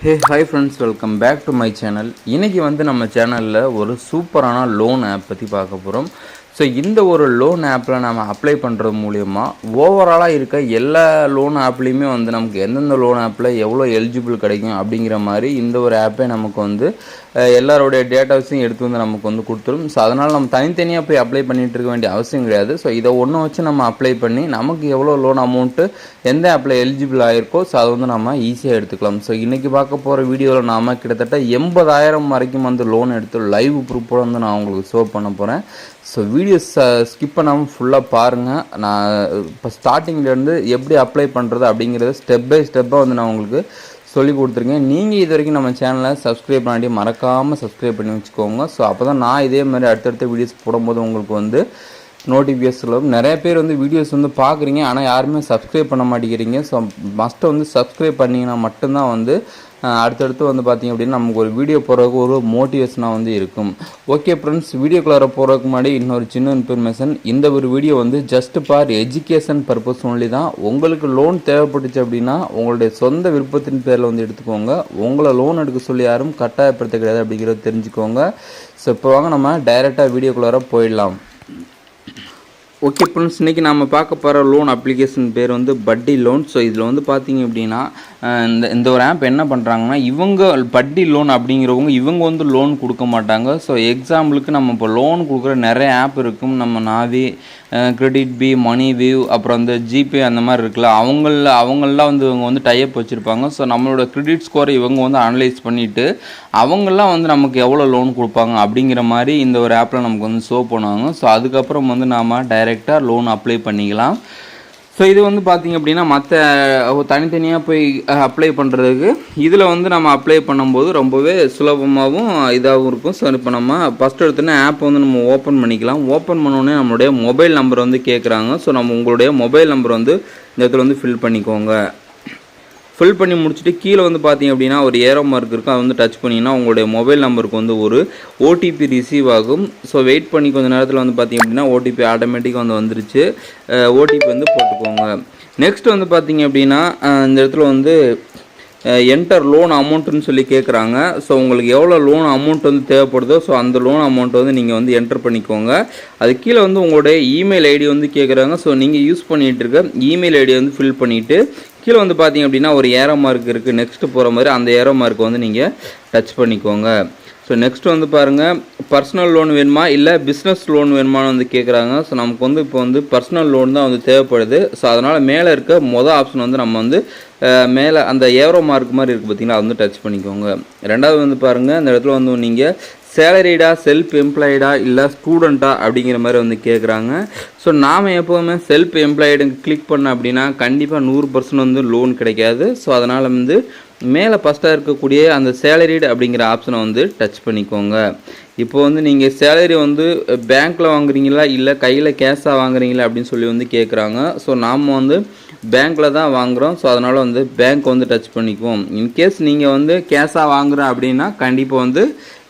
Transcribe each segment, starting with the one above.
Hi friends, welcome back to my channel. இன்னைக்கு நம்ம சேனல்ல ஒரு சூப்பரான லோன் ஆப் பத்தி பார்க்க போறோம். ஸோ இந்த ஒரு லோன் ஆப்பில் நம்ம அப்ளை பண்ணுறது மூலயமா ஓவராலாக இருக்க எல்லா லோன் ஆப்லேயுமே நமக்கு எந்தெந்த லோன் ஆப்பில் எவ்வளோ எலிஜிபிள் கிடைக்கும் அப்படிங்கிற மாதிரி இந்த ஒரு ஆப்பே நமக்கு எல்லாரோடைய டேட்டாஸையும் எடுத்து நமக்கு கொடுத்துரும். ஸோ அதனால் நம்ம தனித்தனியாக போய் அப்ளை பண்ணிகிட்டு இருக்க வேண்டிய அவசியம் கிடையாது. ஸோ இதை ஒன்று வச்சு நம்ம அப்ளை பண்ணி நமக்கு எவ்வளோ லோன் அமௌண்ட்டு எந்த ஆப்பில் எலிஜிபிள் ஆகிருக்கோ ஸோ அதை நம்ம ஈஸியாக எடுத்துக்கலாம். ஸோ இன்றைக்கி பார்க்க போகிற வீடியோவில் நாம் கிட்டத்தட்ட 80,000 வரைக்கும் லோன் எடுத்து லைவ் ப்ரூஃபோடு நான் உங்களுக்கு ஷோ பண்ண போகிறேன். ஸோ வீடியோஸ் ஸ்கிப் பண்ணாமல் ஃபுல்லாக பாருங்கள். நான் இப்போ ஸ்டார்டிங்லேருந்து எப்படி அப்ளை பண்ணுறது அப்படிங்கிறத ஸ்டெப் பை ஸ்டெப்பாக நான் உங்களுக்கு சொல்லி கொடுத்துருக்கேன். நீங்கள் இது வரைக்கும் நம்ம சேனலை சப்ஸ்கிரைப் பண்ணாட்டி மறக்காமல் சப்ஸ்கிரைப் பண்ணி வச்சுக்கோங்க. ஸோ அப்போ தான் நான் இதே மாதிரி அடுத்தடுத்த வீடியோஸ் போடும்போது உங்களுக்கு நோட்டிஃபிகேஷன் நிறைய பேர் வீடியோஸ் பார்க்குறீங்க, ஆனால் யாருமே சப்ஸ்கிரைப் பண்ண மாட்டேங்கிறீங்க. ஸோ மஸ்ட்டு சப்ஸ்கிரைப் பண்ணிங்கன்னா மட்டும்தான் அடுத்தடுத்து பார்த்தீங்க அப்படின்னா நமக்கு ஒரு வீடியோ போடுறதுக்கு ஒரு மோட்டிவேஷனாக இருக்கும். ஓகே ஃப்ரெண்ட்ஸ், வீடியோக்குள்ளார போகிறதுக்கு முன்னாடி இன்னொரு சின்ன இன்ஃபர்மேஷன். இந்த ஒரு video just for education purpose only தான். உங்களுக்கு லோன் தேவைப்பட்டுச்சு அப்படின்னா உங்களுடைய சொந்த விருப்பத்தின் பேரில் எடுத்துக்கோங்க. உங்களை லோன் எடுக்க சொல்லி யாரும் கட்டாயப்படுத்த கிடையாது அப்படிங்கிறத தெரிஞ்சுக்கோங்க. ஸோ இப்போ வாங்க நம்ம டைரெக்டாக வீடியோக்குள்ளார போயிடலாம். ஓகே ஃப்ரெண்ட்ஸ், இன்றைக்கி நம்ம பார்க்க போகிற லோன் அப்ளிகேஷன் பேர் பட்டி லோன். ஸோ இதில் பார்த்தீங்க அப்படின்னா இந்த ஒரு ஆப் என்ன பண்ணுறாங்கன்னா, இவங்க பட்டி லோன் அப்படிங்கிறவங்க இவங்க லோன் கொடுக்க மாட்டாங்க. ஸோ எக்ஸாம்பிளுக்கு நம்ம இப்போ லோன் கொடுக்குற நிறைய ஆப் இருக்கும். நம்ம நாவி, கிரெடிட் பி, மணி வியூ, அப்புறம் ஜிபே அந்த மாதிரி இருக்குல்ல, அவங்களாம் இவங்க டைப் வச்சுருப்பாங்க. ஸோ நம்மளோட கிரெடிட் ஸ்கோரை இவங்க அனலைஸ் பண்ணிவிட்டு அவங்களாம் நமக்கு எவ்வளோ லோன் கொடுப்பாங்க அப்படிங்கிற மாதிரி இந்த ஒரு ஆப்பில் நமக்கு ஷோ பண்ணுவாங்க. ஸோ அதுக்கப்புறம் நாம் டைரெக்டாக லோன் அப்ளை பண்ணிக்கலாம். ஸோ இது பார்த்திங்க அப்படின்னா மற்ற தனித்தனியாக போய் அப்ளை பண்ணுறதுக்கு இதில் நம்ம அப்ளை பண்ணும்போது ரொம்பவே சுலபமாகவும் இதாகவும் இருக்கும். ஸோ இப்போ நம்ம ஃபஸ்ட் எடுத்தோன்னே ஆப் நம்ம ஓப்பன் பண்ணிக்கலாம். ஓப்பன் பண்ணோடனே நம்மளுடைய மொபைல் நம்பர் கேட்குறாங்க. ஸோ நம்ம உங்களுடைய மொபைல் நம்பர் இந்த இடத்துல ஃபில் பண்ணிக்கோங்க. ஃபில் பண்ணி முடிச்சுட்டு கீழே பார்த்தீங்க அப்படின்னா ஒரு ஏரோ மார்க் இருக்கும். அதை டச் பண்ணிங்கன்னா உங்களுடைய மொபைல் நம்பருக்கு ஒரு ஓடிபி ரிசீவ் ஆகும். ஸோ வெயிட் பண்ணி கொஞ்சம் நேரத்தில் பார்த்தீங்க அப்படின்னா ஓடிபி ஆட்டோமேட்டிக்காக வந்துருச்சு. ஓடிபி போட்டுக்கோங்க. நெக்ஸ்ட் பார்த்தீங்க அப்படின்னா இந்த இடத்துல என்டர் லோன் அமௌண்ட்டுன்னு சொல்லி கேட்குறாங்க. ஸோ உங்களுக்கு எவ்வளோ லோன் அமௌண்ட் தேவைப்படுதோ ஸோ அந்த லோன் அமௌண்ட்டை நீங்கள் என்டர் பண்ணிக்கோங்க. அது கீழே உங்களுடைய இமெயில் ஐடி கேட்குறாங்க. ஸோ நீங்கள் யூஸ் பண்ணிகிட்டு இருக்க இமெயில் ஐடி ஃபில் பண்ணிவிட்டு கீழே பார்த்தீங்க அப்படின்னா ஒரு ஏரோ மார்க் இருக்குது. நெக்ஸ்ட்டு போகிற மாதிரி அந்த ஏரோ மார்க் நீங்கள் டச் பண்ணிக்கோங்க. ஸோ நெக்ஸ்ட் பாருங்கள், பர்சனல் லோன் வேணுமா இல்லை பிஸ்னஸ் லோன் வேணுமான்னு கேட்குறாங்க. ஸோ நமக்கு இப்போ பர்சனல் லோன் தான் தேவைப்படுது. ஸோ அதனால் மேலே இருக்க மொதல் ஆப்ஷன் நம்ம மேலே அந்த ஏரோ மார்க் மாதிரி இருக்குது பார்த்தீங்கன்னா அது டச் பண்ணிக்கோங்க. ரெண்டாவது பாருங்கள், இந்த இடத்துல நீங்கள் சேலரிடா, செல்ஃப் எம்ப்ளாய்டா இல்லை ஸ்டூடெண்ட்டா அப்படிங்கிற மாதிரி கேட்குறாங்க. ஸோ நாம் எப்போவுமே செல்ஃப் எம்ப்ளாய்டுக்கு கிளிக் பண்ண அப்படின்னா கண்டிப்பாக 100% லோன் கிடைக்காது. ஸோ அதனால் மேலே ஃபஸ்ட்டாக இருக்கக்கூடிய அந்த சேலரிடு அப்படிங்கிற ஆப்ஷனை டச் பண்ணிக்கோங்க. இப்போ நீங்கள் சேலரி பேங்க்கில் வாங்குறீங்களா இல்லை கையில் கேஷாக வாங்குறீங்களா அப்படின்னு சொல்லி கேட்குறாங்க. ஸோ நாம் பேங்க்கில் தான் வாங்குகிறோம். ஸோ அதனால் பேங்க் டச் பண்ணிக்குவோம். இன்கேஸ் நீங்கள் கேஷாக வாங்குகிறோம் அப்படின்னா கண்டிப்பாக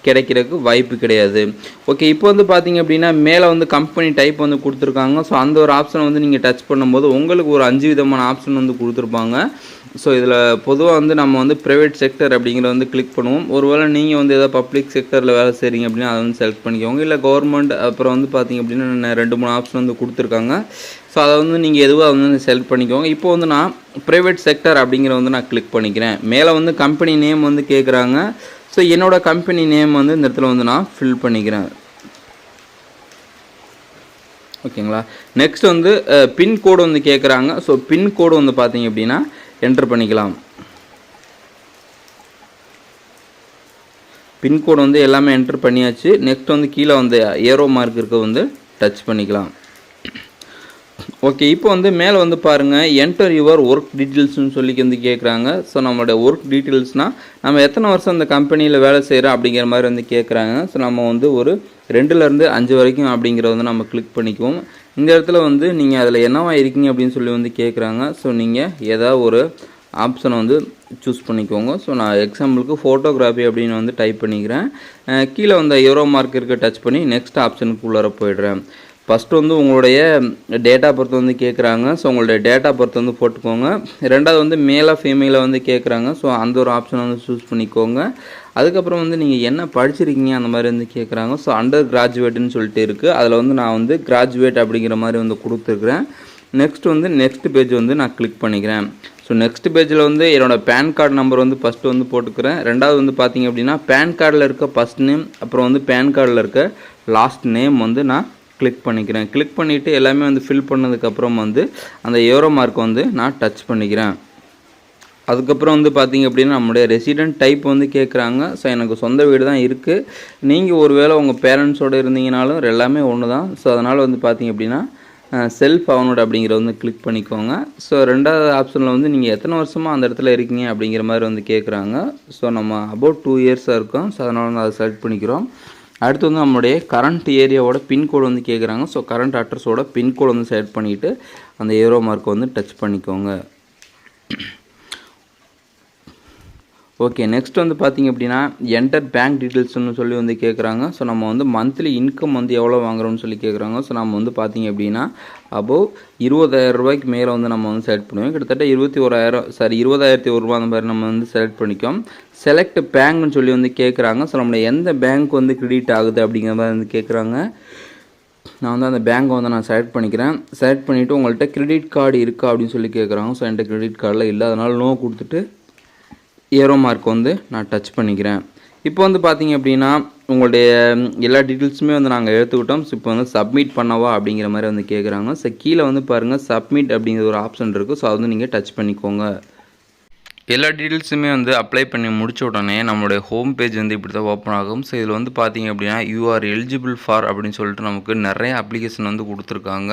கிடைக்கிறதுக்கு வாய்ப்பு கிடையாது. ஓகே, இப்போ பார்த்தீங்க அப்படின்னா மேலே கம்பெனி டைப் கொடுத்துருக்காங்க. ஸோ அந்த ஒரு ஆப்ஷனை நீங்கள் டச் பண்ணும்போது உங்களுக்கு ஒரு 5 விதமான ஆப்ஷன் கொடுத்துருப்பாங்க. ஸோ இதில் பொதுவாக நம்ம ப்ரைவேட் செக்டர் அப்படிங்கிற கிளிக் பண்ணுவோம். ஒருவேளை நீங்கள் ஏதாவது பப்ளிக் செக்டரில் வேலை செய்கிறீங்க அப்படின்னா அதை செலக்ட் பண்ணிக்கோங்க. இல்லை கவர்மெண்ட், அப்புறம் பார்த்தீங்க அப்படின்னா 2-3 ஆப்ஷன் கொடுத்துருக்காங்க. ஸோ அதை நீங்கள் எதுவாக செலக்ட் பண்ணிக்கோங்க. இப்போ நான் ப்ரைவேட் செக்டர் அப்படிங்கிற நான் கிளிக் பண்ணிக்கிறேன். மேலே கம்பெனி நேம் கேட்குறாங்க. ஸோ என்னோடய கம்பெனி நேம் இந்த இடத்துல நான் ஃபில் பண்ணிக்கிறேன். ஓகேங்களா. நெக்ஸ்ட் பின்கோடு கேட்குறாங்க. ஸோ பின்கோடு பார்த்தீங்க அப்படின்னா என்டர் பண்ணிக்கலாம். பின்கோடு எல்லாமே என்டர் பண்ணியாச்சு. நெக்ஸ்ட் கீழே ஏரோ மார்க் இருக்க டச் பண்ணிக்கலாம். ஓகே, இப்போ மேலே பாருங்கள், என்டர் யுவர் ஒர்க் டீட்டெயில்ஸ்னு சொல்லி கேட்குறாங்க. ஸோ நம்மளோட ஒர்க் டீட்டெயில்ஸ்னால் நம்ம எத்தனை வருஷம் அந்த கம்பெனியில் வேலை செய்கிறோம் அப்படிங்கிற மாதிரி கேட்குறாங்க. ஸோ நம்ம ஒரு 2லேருந்து 5 வரைக்கும் அப்படிங்கிறத நம்ம கிளிக் பண்ணிக்குவோம். இந்த இடத்துல நீங்கள் அதில் என்னவா இருக்கீங்க அப்படின்னு சொல்லி கேட்குறாங்க. ஸோ நீங்கள் ஏதாவது ஒரு ஆப்ஷனை சூஸ் பண்ணிக்கோங்க. ஸோ நான் எக்ஸாம்பிளுக்கு ஃபோட்டோகிராஃபி அப்படின்னு டைப் பண்ணிக்கிறேன். கீழே ஏரோ மார்க் இருக்க டச் பண்ணி நெக்ஸ்ட் ஆப்ஷனுக்கு உள்ளார போயிடுறேன். ஃபஸ்ட்டு வந்து உங்களுடைய டேட்டா பர்த் வந்து கேட்குறாங்க. ஸோ உங்களுடைய டேட்டா பர்த் வந்து போட்டுக்கோங்க. ரெண்டாவது வந்து மேலா ஃபீமேலா வந்து கேட்குறாங்க. ஸோ அந்த ஒரு ஆப்ஷனை வந்து சூஸ் பண்ணிக்கோங்க. அதுக்கப்புறம் வந்து நீங்கள் என்ன படிச்சிருக்கீங்க அந்த மாதிரி வந்து கேட்குறாங்க. ஸோ அண்டர் கிராஜுவேட்டுன்னு சொல்லிட்டு இருக்குது. அதில் வந்து நான் வந்து கிராஜுவேட் அப்படிங்கிற மாதிரி வந்து கொடுத்துருக்குறேன். நெக்ஸ்ட் வந்து நெக்ஸ்ட் பேஜ் வந்து நான் கிளிக் பண்ணிக்கிறேன். ஸோ நெக்ஸ்ட் பேஜில் வந்து என்னோடய பேன் கார்டு நம்பர் வந்து ஃபஸ்ட்டு வந்து போட்டுக்கிறேன். ரெண்டாவது வந்து பார்த்திங்க அப்படின்னா பேன் கார்டில் இருக்க ஃபஸ்ட் நேம், அப்புறம் வந்து பேன் கார்டில் இருக்க லாஸ்ட் நேம் வந்து நான் கிளிக் பண்ணிக்கிறேன். கிளிக் பண்ணிவிட்டு எல்லாமே வந்து ஃபில் பண்ணதுக்கப்புறம் வந்து அந்த ஏரோ மார்க் வந்து நான் டச் பண்ணிக்கிறேன். அதுக்கப்புறம் வந்து பார்த்திங்க அப்படின்னா நம்மளுடைய ரெசிடென்ட் டைப் வந்து கேட்குறாங்க. ஸோ எனக்கு சொந்த வீடு தான் இருக்குது. நீங்கள் ஒரு வேளை உங்கள் பேரண்ட்ஸோடு இருந்தீங்கனாலும் எல்லாமே ஒன்று தான். ஸோ அதனால் வந்து பார்த்திங்க அப்படின்னா செல்ஃப் அவனோட அப்படிங்கிறத வந்து கிளிக் பண்ணிக்கோங்க. ஸோ ரெண்டாவது ஆப்ஷனில் வந்து நீங்கள் எத்தனை வருஷமாக அந்த இடத்துல இருக்கீங்க அப்படிங்கிற மாதிரி வந்து கேட்குறாங்க. ஸோ நம்ம அபவுட் 2 இயர்ஸாக இருக்கோம். ஸோ அதனால் வந்து அதை செலக்ட் பண்ணிக்கிறோம். அடுத்து வந்து நம்மளுடைய கரண்ட் ஏரியாவோட பின்கோடு வந்து கேட்குறாங்க. ஸோ கரண்ட் அட்ரஸோட பின்கோடு வந்து செலக்ட் பண்ணிவிட்டு அந்த ஏரோ மார்க்கை வந்து டச் பண்ணிக்கோங்க. ஓகே, நெக்ஸ்ட் வந்து பார்த்திங்க அப்படின்னா என்டர் பேங்க் டீட்டெயில்ஸ்னு சொல்லி வந்து கேட்குறாங்க. ஸோ நம்ம வந்து மந்த்லி இன்கம் வந்து எவ்வளோ வாங்குறோம்னு சொல்லி கேட்குறாங்க. ஸோ நம்ம வந்து பார்த்திங்க அப்படின்னா அபோவ் 20,000 ரூபாய்க்கு மேலே வந்து நம்ம வந்து செலக்ட் பண்ணுவோம். கிட்டத்தட்ட 20,001 ரூபா அந்த மாதிரி நம்ம வந்து செலக்ட் பண்ணிக்கோம். செலக்ட் பேங்க்னு சொல்லி வந்து கேட்குறாங்க. ஸோ நம்மளுடைய எந்த பேங்க் வந்து கிரெடிட் ஆகுது அப்படிங்கிற மாதிரி வந்து கேட்குறாங்க. நான் வந்து அந்த பேங்க்கை வந்து நான் செலக்ட் பண்ணிக்கிறேன். செலக்ட் பண்ணிவிட்டு உங்கள்கிட்ட கிரெடிட் கார்டு இருக்கா அப்படின்னு சொல்லி கேட்குறாங்க. ஸோ என்கிட்ட கிரெடிட் கார்டில் இல்லை. அதனால் நோ கொடுத்துட்டு ஏரோ மார்க் வந்து நான் டச் பண்ணிக்கிறேன். இப்போ வந்து பார்த்திங்க அப்படின்னா உங்களுடைய எல்லா டீட்டெயில்ஸுமே வந்து நாங்கள் எடுத்துக்கிட்டோம். ஸோ இப்போ வந்து சப்மிட் பண்ணவா அப்படிங்கிற மாதிரி வந்து கேட்குறாங்க. ஸோ கீழே வந்து பாருங்கள் சப்மிட் அப்படிங்கிற ஒரு ஆப்ஷன் இருக்குது. ஸோ அதை வந்து நீங்கள் டச் பண்ணிக்கோங்க. எல்லா டீட்டெயில்ஸுமே வந்து அப்ளை பண்ணி முடிச்ச உடனே நம்மளுடைய ஹோம் பேஜ் வந்து இப்படி தான் ஓப்பன் ஆகும். ஸோ இதில் வந்து பார்த்திங்க அப்படின்னா யூஆர் எலிஜிபிள் ஃபார் அப்படின்னு சொல்லிட்டு நமக்கு நிறைய அப்ளிகேஷன் வந்து கொடுத்துருக்காங்க.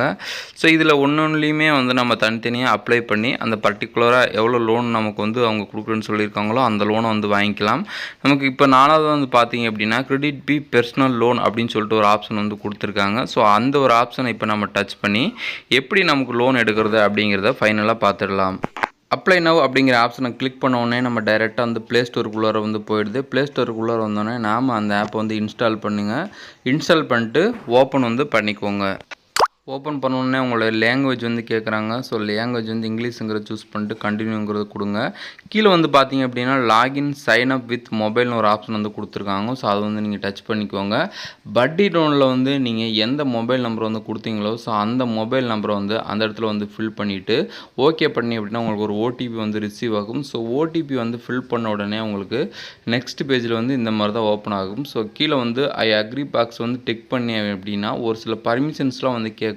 ஸோ இதில் ஒன்றுலேயுமே வந்து நம்ம தனித்தனியாக அப்ளை பண்ணி அந்த பர்டிகுலராக எவ்வளோ லோன் நமக்கு வந்து அவங்க கொடுக்குறேன்னு சொல்லியிருக்காங்களோ அந்த லோனை வந்து வாங்கிக்கலாம். நமக்கு இப்போ 4வது வந்து பார்த்திங்க அப்படின்னா கிரெடிட் பி பெர்சனல் லோன் அப்படின்னு சொல்லிட்டு ஒரு ஆப்ஷன் வந்து கொடுத்துருக்காங்க. ஸோ அந்த ஒரு ஆப்ஷனை இப்போ நம்ம டச் பண்ணி எப்படி நமக்கு லோன் எடுக்கிறது அப்படிங்கிறத ஃபைனலாக பார்த்துடலாம். அப்ளை நவ் அப்படிங்கிற ஆப்ஷனை கிளிக் பண்ண உடனே நம்ம டைரெக்டாக வந்து ப்ளே ஸ்டோருக்குள்ளார வந்து போயிடுது. ப்ளே ஸ்டோருக்குள்ளார வந்தோடனே நாம் அந்த ஆப்பை வந்து இன்ஸ்டால் பண்ணுங்கள். இன்ஸ்டால் பண்ணிட்டு ஓப்பன் வந்து பண்ணிக்கோங்க. ஓப்பன் பண்ணோடனே உங்களோட லாங்குவேஜ் வந்து கேட்குறாங்க. ஸோ லாங்குவேஜ் வந்து இங்கிலீஷுங்கிறத சூஸ் பண்ணிட்டு கண்டினியூங்கிறத கொடுங்க. கீழே வந்து பார்த்திங்க அப்படின்னா லாகின் சைன் அப் வித் மொபைல்னு ஒரு ஆப்ஷன் வந்து கொடுத்துருக்காங்க. ஸோ அதை வந்து நீங்கள் டச் பண்ணிக்கோங்க. பட்டி லோனில் வந்து நீங்கள் எந்த மொபைல் நம்பர் வந்து கொடுத்தீங்களோ ஸோ அந்த மொபைல் நம்பரை வந்து அந்த இடத்துல வந்து ஃபில் பண்ணிவிட்டு ஓகே பண்ணி அப்படின்னா உங்களுக்கு ஒரு ஓடிபி வந்து ரிசீவ் ஆகும். ஸோ ஓடிபி வந்து ஃபில் பண்ண உடனே உங்களுக்கு நெக்ஸ்ட் பேஜில் வந்து இந்த மாதிரி தான் ஓப்பன் ஆகும். ஸோ கீழே வந்து ஐ அக்ரி பாக்ஸ் வந்து டிக் பண்ணி அப்படின்னா ஒரு சில பர்மிஷன்ஸ்லாம் வந்து கேட்கும்.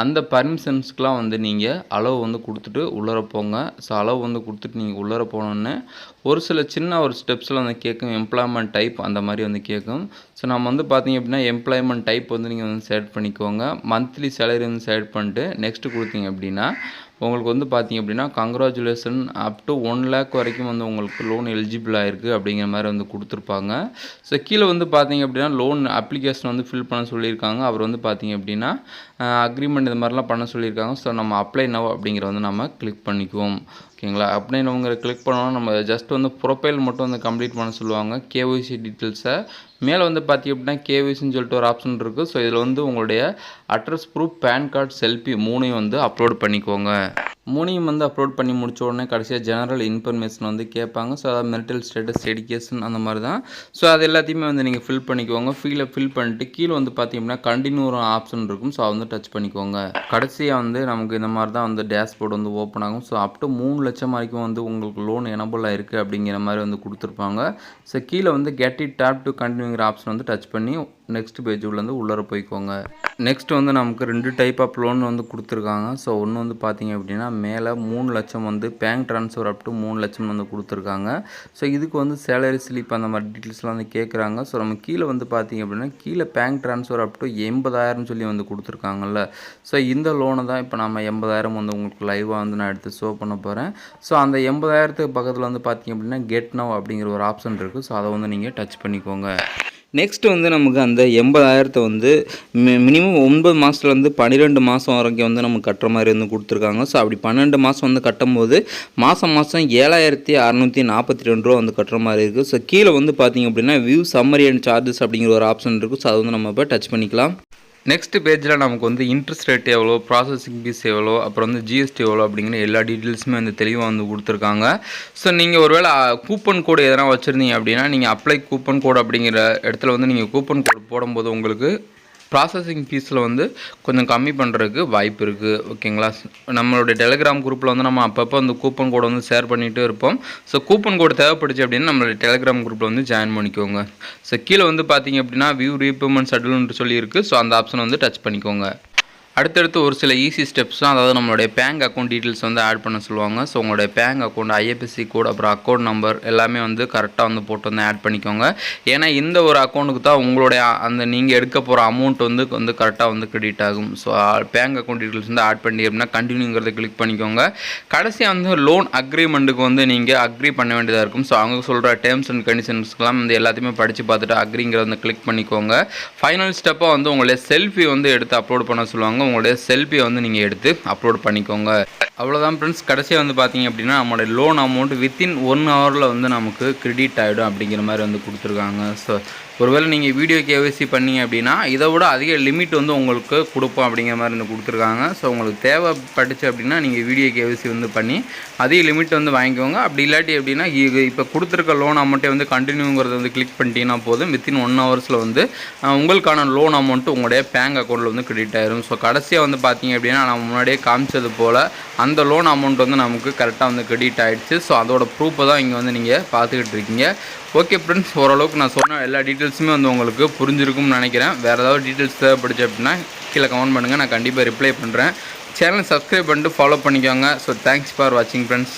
அந்த பர்மிஷன்ஸ்க்குலாம் வந்து நீங்கள் அளவு வந்து கொடுத்துட்டு உள்ளர போங்க. ஸோ அளவு வந்து கொடுத்துட்டு நீங்கள் உள்ளர போனோன்னே ஒரு சில சின்ன ஒரு ஸ்டெப்ஸில் வந்து கேட்கும். எம்ப்ளாய்மெண்ட் டைப் அந்த மாதிரி வந்து கேட்கும். ஸோ நம்ம வந்து பார்த்திங்க அப்படின்னா எம்ப்ளாய்மெண்ட் டைப் வந்து நீங்கள் வந்து செலக்ட் பண்ணிக்கோங்க. மந்த்லி சேலரி வந்து செலக்ட் பண்ணிட்டு நெக்ஸ்ட்டு கொடுத்தீங்க அப்படின்னா உங்களுக்கு வந்து பார்த்திங்க அப்படின்னா கங்க்ராச்சுலேஷன் அப் டு 1 lakh வரைக்கும் வந்து உங்களுக்கு லோன் எலிஜிபிள் ஆகிருக்கு அப்படிங்கிற மாதிரி வந்து கொடுத்துருப்பாங்க. ஸோ கீழே வந்து பார்த்திங்க அப்படின்னா லோன் அப்ளிகேஷன் வந்து ஃபில் பண்ண சொல்லியிருக்காங்க. அவர் வந்து பார்த்திங்க அப்படின்னா அக்ரிமெண்ட் இது மாதிரிலாம் பண்ண சொல்லியிருக்காங்க. ஸோ நம்ம அப்ளை நவ் அப்படிங்கிற வந்து நம்ம கிளிக் பண்ணிக்குவோம். ஓகேங்களா, அப்படின்னு அவங்க கிளிக் பண்ணோன்னா நம்ம ஜஸ்ட் வந்து ப்ரொஃபைல் மட்டும் வந்து கம்ப்ளீட் பண்ண சொல்லுவாங்க. கேஒய்சி டீட்டெயில்ஸை மேலே வந்து பார்த்திங்க அப்படின்னா கேஒய்சின்னு சொல்லிட்டு ஒரு ஆப்ஷன் இருக்குது. ஸோ இதில் வந்து உங்களுடைய address proof, PAN card, selfie 3ஐயும் வந்து அப்லோட் பண்ணிக்கோங்க. 3ஐயும் வந்து அப்லோட் பண்ணி முடிச்ச உடனே கடைசியாக ஜெனரல் இன்ஃபர்மேஷன் வந்து கேட்பாங்க. ஸோ அதாவது மெரிட்டல் ஸ்டேட்டஸ், எஜுகேஷன் அந்த மாதிரி தான். ஸோ அது எல்லாத்தையுமே வந்து நீங்கள் ஃபில் பண்ணிக்கோங்க. ஃபில் பண்ணிட்டு கீழே வந்து பார்த்திங்க அப்படின்னா கண்டினியூ ஒரு ஆப்ஷன் இருக்கும். ஸோ வந்து டச் பண்ணிக்கோங்க. கடைசியாக வந்து நமக்கு இந்த மாதிரி தான் வந்து டேஷ்போர்டு வந்து ஓப்பன் ஆகும். ஸோ அப் டு 3 லட்சம் வரைக்கும் வந்து உங்களுக்கு லோன் எனபிள் ஆகிருக்கு அப்படிங்கிற மாதிரி வந்து கொடுத்துருப்பாங்க. ஸோ கீழே வந்து கெட் இட் டேப் டு கண்டினியூங்கிற ஆப்ஷன் வந்து டச் பண்ணி நெக்ஸ்ட் பேஜ் உள்ளேருந்து உள்ளர போய்க்கோங்க. நெக்ஸ்ட் வந்து நமக்கு 2 டைப் ஆஃப் லோன் வந்து கொடுத்துருக்காங்க. ஸோ ஒன்று வந்து பார்த்திங்க அப்படின்னா மேலே 3 லட்சம் வந்து பேங்க் ட்ரான்ஸ்ஃபர் அப் டு 3 லட்சம் வந்து கொடுத்துருக்காங்க. ஸோ இதுக்கு வந்து சேலரி ஸ்லிப் அந்த மாதிரி டீட்டெயில்ஸ்லாம் வந்து கேட்குறாங்க. ஸோ நம்ம கீழே வந்து பார்த்திங்க அப்படின்னா கீழே பேங்க் ட்ரான்ஸ்ஃபர் அப் டு 80,000 சொல்லி வந்து கொடுத்துருக்காங்கல்ல. ஸோ இந்த லோனை தான் இப்போ நம்ம 80,000 வந்து உங்களுக்கு லைவாக வந்து நான் எடுத்து ஷோ பண்ண போகிறேன். ஸோ அந்த 80,000த்துக்கு பக்கத்தில் வந்து பார்த்திங்க அப்படின்னா கெட் நவ் அப்படிங்கிற ஒரு ஆப்ஷன் இருக்குது. ஸோ அதை வந்து நீங்கள் டச் பண்ணிக்கோங்க. நெக்ஸ்ட் வந்து நமக்கு அந்த 80,000 வந்து மினிமம் 9 மாதத்துலேருந்து 12 மாதம் வரைக்கும் வந்து நமக்கு கட்டுற மாதிரி வந்து கொடுத்துருக்காங்க. ஸோ அப்படி 12 மாதம் வந்து கட்டும்போது மாதம் 7,642 ரூபா வந்து கட்டுற மாதிரி இருக்குது. ஸோ கீழே வந்து பார்த்திங்க அப்படின்னா வியூ சம்மரி அண்ட் சார்ஜஸ் அப்படிங்கிற ஒரு ஆப்ஷன் இருக்குது. ஸோ அதை வந்து நம்ம இப்போ டச் பண்ணிக்கலாம். நெக்ஸ்ட் பேஜில் நமக்கு வந்து இன்ட்ரெஸ்ட் ரேட் எவ்வளோ, ப்ராசஸிங் ஃபீஸ் எவ்வளோ, அப்புறம் வந்து ஜிஎஸ்டி எவ்வளோ அப்படிங்கிற எல்லா டீட்டெயில்ஸுமே வந்து தெளிவாக வந்து கொடுத்துருக்காங்க. ஸோ நீங்கள் ஒருவேளை கூப்பன் கோடு எதனா வச்சுருந்தீங்க அப்படின்னா நீங்கள் அப்ளை கூப்பன் கோடு அப்படிங்கிற இடத்துல வந்து நீங்கள் கூப்பன் கோடு போடும்போது உங்களுக்கு ப்ராசஸிங் ஃபீஸில் வந்து கொஞ்சம் கம்மி பண்ணுறதுக்கு வாய்ப்பு இருக்குது. ஓகேங்களா? நம்மளுடைய டெலிகிராம் குரூப்பில் வந்து நம்ம அப்பப்போ அந்த கூப்பன் கோடை வந்து ஷேர் பண்ணிகிட்டே இருப்போம். ஸோ கூப்பன் கோடு தேவைப்படுச்சு அப்படின்னா நம்மளுடைய டெலிகிராம் குரூப்பில் வந்து ஜாயின் பண்ணிக்கோங்க. ஸோ கீழே வந்து பார்த்தீங்க அப்படின்னா வியூ ரீபேமெண்ட் ஷெட்யூல்னு சொல்லி இருக்குது. ஸோ அந்த ஆப்ஷனை வந்து டச் பண்ணிக்கோங்க. அடுத்தடுத்து ஒரு சில ஈஸி ஸ்டெப்ஸ் தான், அதாவது நம்மளுடைய பேங்க் அக்கௌண்ட் டீட்டெயில்ஸ் வந்து ஆட் பண்ண சொல்லுவாங்க. ஸோ உங்களுடைய பேங்க் அக்கௌண்ட், ஐஎஃப்எஸ்சி கோட், அப்புறம் அக்கௌண்ட் நம்பர் எல்லாமே வந்து கரெக்டாக வந்து போட்டு வந்து ஆட் பண்ணிக்கோங்க. ஏன்னா இந்த ஒரு அக்கௌண்ட்டுக்கு தான் உங்களுடைய அந்த நீங்கள் எடுக்க போகிற அமௌண்ட் வந்து கரெக்டாக வந்து கிரெடிட் ஆகும். ஸோ பேங்க் அக்கௌண்ட் டீட்டெயில்ஸ் வந்து ஆட் பண்ணி அப்படின்னா கண்டினியூங்கிறத கிளிக் பண்ணிக்கோங்க. கடைசியாக வந்து லோன் அக்ரிமெண்ட்டுக்கு வந்து நீங்கள் அக்ரி பண்ண வேண்டியதாக இருக்கும். ஸோ அவங்க சொல்கிற டேர்ம்ஸ் அண்ட் கண்டிஷன்ஸ்க்கெலாம் வந்து எல்லாத்தையுமே படித்து பார்த்துட்டு அக்ரிங்கிறத வந்து கிளிக் பண்ணிக்கோங்க. ஃபைனல் ஸ்டெப்பாக வந்து உங்களுடைய செல்ஃபி வந்து எடுத்து அப்லோட் பண்ண சொல்லுவாங்க. உங்களுடைய செல்ஃபியை வந்து நீங்கள் எடுத்து அப்லோட் பண்ணிக்கோங்க. அவ்வளோதான் ஃப்ரெண்ட்ஸ். கடைசியாக வந்து பார்த்தீங்க அப்படின்னா நம்மளுடைய லோன் அமௌண்ட் வித்தின் 1 ஹவரில் வந்து நமக்கு கிரெடிட் ஆகிடும் அப்படிங்கிற மாதிரி வந்து கொடுத்துருக்காங்க. ஸோ ஒருவேளை நீங்கள் வீடியோ கேஒய்சி பண்ணீங்க அப்படின்னா இதை விட அதிக லிமிட் வந்து உங்களுக்கு கொடுப்போம் அப்படிங்கிற மாதிரி வந்து கொடுத்துருக்காங்க. ஸோ உங்களுக்கு தேவைப்பட்டுச்சு அப்படின்னா நீங்கள் வீடியோ கேஒய்சி வந்து பண்ணி அதிக லிமிட் வந்து வாங்கிக்கோங்க. அப்படி இல்லாட்டி அப்படின்னா இப்போ கொடுத்துருக்க லோன் அமௌண்ட்டை வந்து கண்டினியூங்கிறத வந்து கிளிக் பண்ணிட்டீங்கன்னா போதும், வித்தின் 1 ஹவர்ஸில் வந்து உங்களுக்கான லோன் அமௌண்ட்டு உங்களுடைய பேங்க் அக்கௌண்ட்டில் வந்து கிரெடிட் ஆயிரும். ஸோ கடைசியாக வந்து பார்த்தீங்க அப்படின்னா நான் முன்னாடியே காமிச்சது போல் அந்த லோன் அமௌண்ட் வந்து நமக்கு கரெக்டாக வந்து கிரெடிட் ஆகிடுச்சு. ஸோ அதோட ப்ரூஃபை தான் இங்கே வந்து நீங்கள் பார்த்துக்கிட்டு இருக்கீங்க. ஓகே ஃப்ரெண்ட்ஸ், ஓரளவுக்கு நான் சொன்ன எல்லா டீட்டெயில்ஸுமே வந்து உங்களுக்கு புரிஞ்சிருக்கும்னு நினைக்கிறேன். வேறு ஏதாவது டீட்டெயில்ஸ் தேவைப்படுச்சு அப்படின்னா கீழே கமெண்ட் பண்ணுங்கள், நான் கண்டிப்பாக ரிப்ளை பண்ணுறேன். சேனலை சப்ஸ்கிரைப் பண்ணிட்டு ஃபாலோ பண்ணிக்கோங்க. ஸோ தேங்க்ஸ் ஃபார் வாட்சிங் ஃப்ரெண்ட்ஸ்.